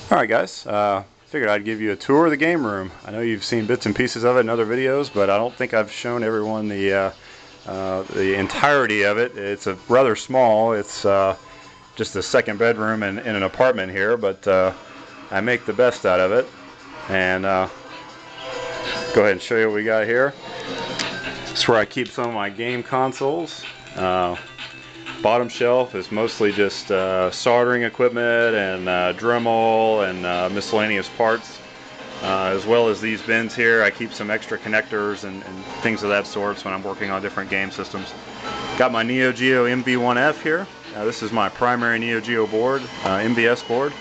Alright guys, figured I'd give you a tour of the game room. I know you've seen bits and pieces of it in other videos, but I don't think I've shown everyone the entirety of it. It's rather small. It's just a second bedroom in an apartment here, but I make the best out of it. And go ahead and show you what we got here. This is where I keep some of my game consoles. Bottom shelf is mostly just soldering equipment and Dremel and miscellaneous parts, as well as these bins here. I keep some extra connectors and things of that sort when I'm working on different game systems. Got my Neo Geo MV1F here. This is my primary Neo Geo board, MVS board.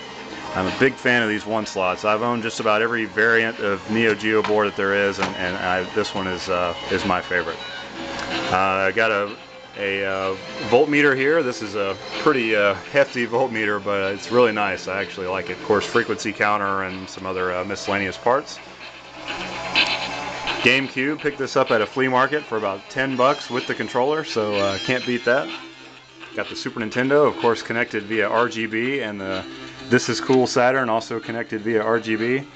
I'm a big fan of these one slots. I've owned just about every variant of Neo Geo board that there is, and this one is my favorite. I got a voltmeter here. This is a pretty hefty voltmeter, but it's really nice. I actually like it. Of course, frequency counter and some other miscellaneous parts. GameCube, picked this up at a flea market for about 10 bucks with the controller, so can't beat that. Got the Super Nintendo, of course, connected via RGB, and the This Is Cool Saturn, also connected via RGB.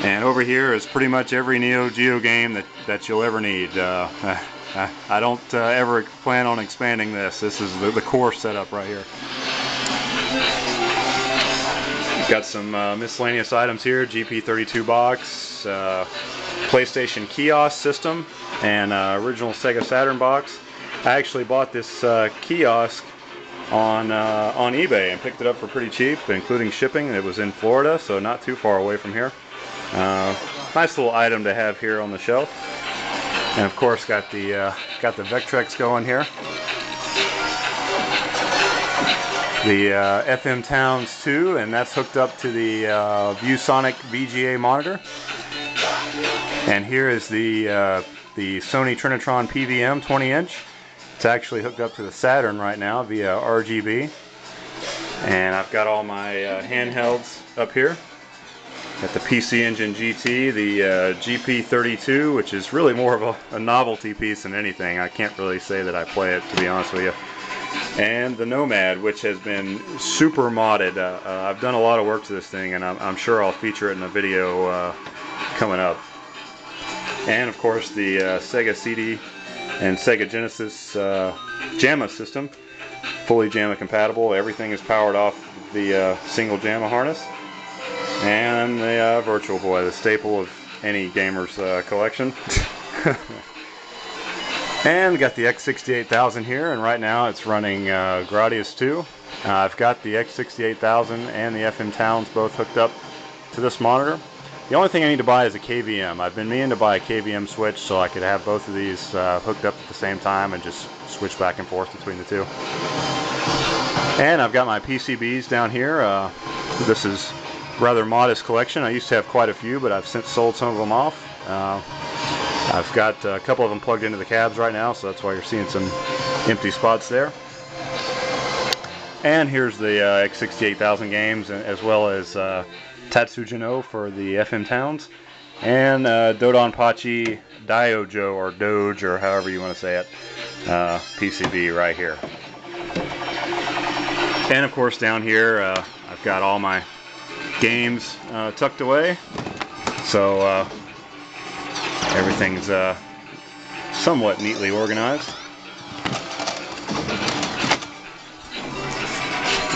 And over here is pretty much every Neo Geo game that you'll ever need. I don't ever plan on expanding this. This is the core setup right here. Got some miscellaneous items here. GP32 box, PlayStation kiosk system, and original Sega Saturn box. I actually bought this kiosk on eBay and picked it up for pretty cheap, including shipping. It was in Florida, so not too far away from here. Nice little item to have here on the shelf. And of course got the Vectrex going here. The FM Towns 2, and that's hooked up to the ViewSonic VGA monitor. And here is the Sony Trinitron PVM 20-inch. It's actually hooked up to the Saturn right now via RGB. And I've got all my handhelds up here. Got the PC Engine GT, the GP32, which is really more of a novelty piece than anything. I can't really say that I play it, to be honest with you. And the Nomad, which has been super modded. I've done a lot of work to this thing, and I'm sure I'll feature it in a video coming up. And of course the Sega CD and Sega Genesis JAMA system, fully JAMA compatible. Everything is powered off the single JAMA harness. And the Virtual Boy, the staple of any gamer's collection. And got the X68000 here, and right now it's running Gradius 2. I've got the X68000 and the FM Towns both hooked up to this monitor. The only thing I need to buy is a KVM. I've been meaning to buy a KVM switch so I could have both of these hooked up at the same time and just switch back and forth between the two. And I've got my PCBs down here. This is rather modest collection. I used to have quite a few, but I've since sold some of them off. I've got a couple of them plugged into the cabs right now, so that's why you're seeing some empty spots there. And here's the X68000 games, as well as Tatsujino for the FM Towns, and Dodonpachi Diojo, or Doge, or however you want to say it, PCB right here. And of course down here I've got all my games tucked away, so everything's somewhat neatly organized.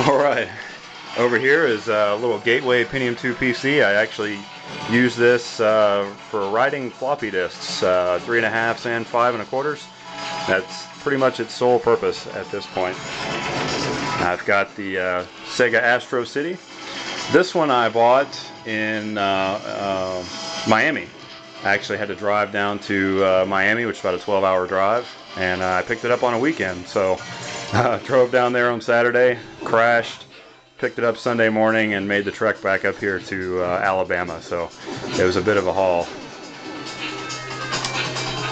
Alright, over here is a little Gateway Pentium 2 PC. I actually use this for writing floppy disks, 3.5s and 5 1/4. That's pretty much its sole purpose at this point. I've got the Sega Astro City. This one I bought in Miami. I actually had to drive down to Miami, which is about a 12-hour drive, and I picked it up on a weekend. So drove down there on Saturday, crashed, picked it up Sunday morning, and made the trek back up here to Alabama. So it was a bit of a haul.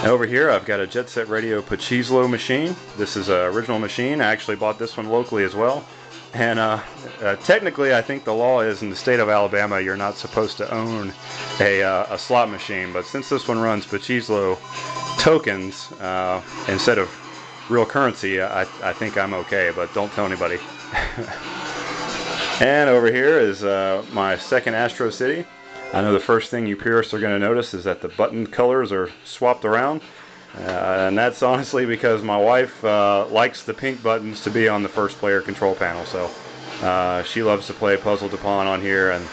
And over here I've got a Jet Set Radio Pachizlo machine. This is an original machine. I actually bought this one locally as well. And technically, I think the law is in the state of Alabama you're not supposed to own a slot machine. But since this one runs Pachizlo tokens instead of real currency, I think I'm okay. But don't tell anybody. And over here is my second Astro City. I know the first thing you purists are going to notice is that the button colors are swapped around. And that's honestly because my wife likes the pink buttons to be on the first player control panel. So she loves to play Puzzle to Pawn on here, and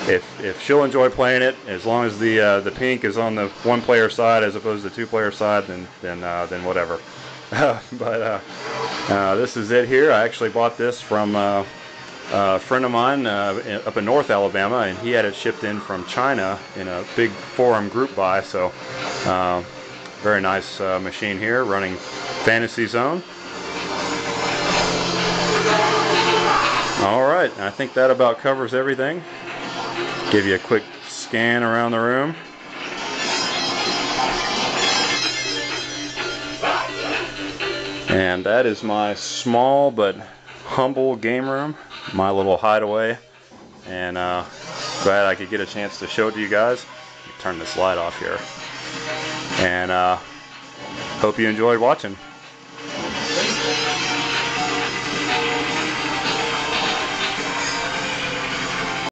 if she'll enjoy playing it, as long as the pink is on the one player side as opposed to the two player side, then whatever. But this is it here. I actually bought this from a friend of mine up in North Alabama, and he had it shipped in from China in a big forum group buy. So very nice machine here running Fantasy Zone. Alright, I think that about covers everything. Give you a quick scan around the room. And that is my small but humble game room, my little hideaway. And glad I could get a chance to show it to you guys. Turn this light off here. And hope you enjoyed watching.